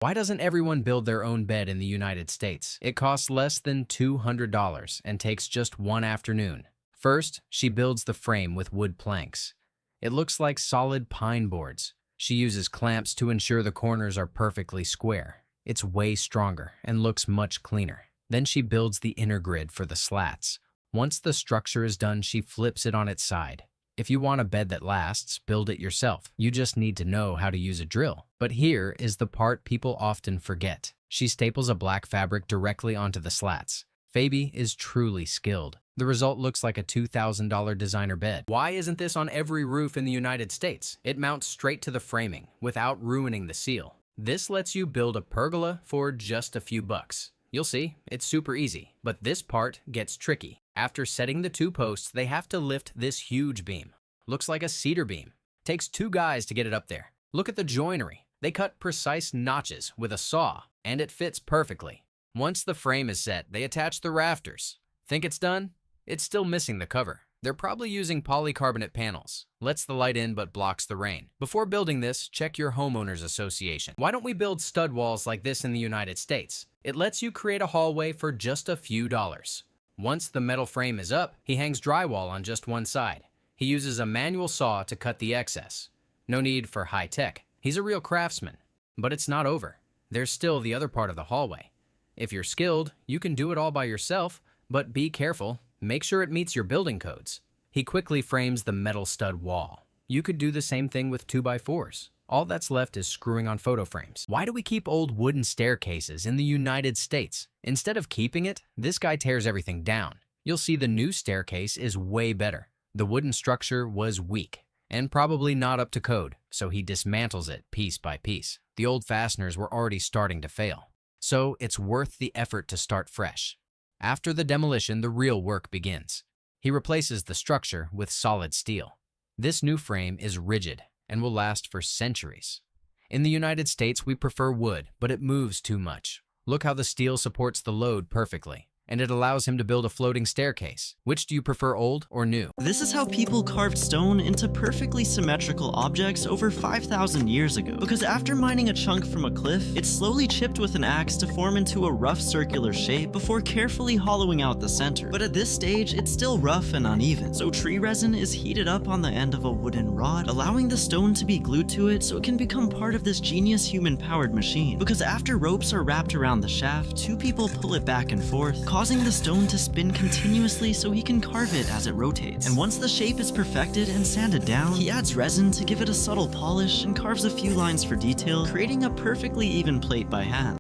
Why doesn't everyone build their own bed in the United States? It costs less than $200 and takes just one afternoon. First, she builds the frame with wood planks. It looks like solid pine boards. She uses clamps to ensure the corners are perfectly square. It's way stronger and looks much cleaner. Then she builds the inner grid for the slats. Once the structure is done, she flips it on its side. If you want a bed that lasts, build it yourself. You just need to know how to use a drill. But here is the part people often forget. She staples a black fabric directly onto the slats. Fabi is truly skilled. The result looks like a $2,000 designer bed. Why isn't this on every roof in the United States? It mounts straight to the framing without ruining the seal. This lets you build a pergola for just a few bucks. You'll see, it's super easy, but this part gets tricky. After setting the two posts, they have to lift this huge beam. Looks like a cedar beam. Takes two guys to get it up there. Look at the joinery. They cut precise notches with a saw, and it fits perfectly. Once the frame is set, they attach the rafters. Think it's done? It's still missing the cover. They're probably using polycarbonate panels. Lets the light in but blocks the rain. Before building this, check your homeowners association. Why don't we build stud walls like this in the United States? It lets you create a hallway for just a few dollars. Once the metal frame is up, he hangs drywall on just one side. He uses a manual saw to cut the excess. No need for high tech. He's a real craftsman. But it's not over. There's still the other part of the hallway. If you're skilled, you can do it all by yourself, but be careful. Make sure it meets your building codes. He quickly frames the metal stud wall. You could do the same thing with 2x4s. All that's left is screwing on photo frames. Why do we keep old wooden staircases in the United States? Instead of keeping it, this guy tears everything down. You'll see the new staircase is way better. The wooden structure was weak and probably not up to code, so he dismantles it piece by piece. The old fasteners were already starting to fail, so it's worth the effort to start fresh. After the demolition, the real work begins. He replaces the structure with solid steel. This new frame is rigid and will last for centuries. In the United States, we prefer wood, but it moves too much. Look how the steel supports the load perfectly, and it allows him to build a floating staircase. Which do you prefer, old or new? This is how people carved stone into perfectly symmetrical objects over 5,000 years ago. Because after mining a chunk from a cliff, it's slowly chipped with an axe to form into a rough circular shape before carefully hollowing out the center. But at this stage, it's still rough and uneven. So tree resin is heated up on the end of a wooden rod, allowing the stone to be glued to it so it can become part of this genius human-powered machine. Because after ropes are wrapped around the shaft, two people pull it back and forth, causing the stone to spin continuously so he can carve it as it rotates. And once the shape is perfected and sanded down, he adds resin to give it a subtle polish and carves a few lines for detail, creating a perfectly even plate by hand.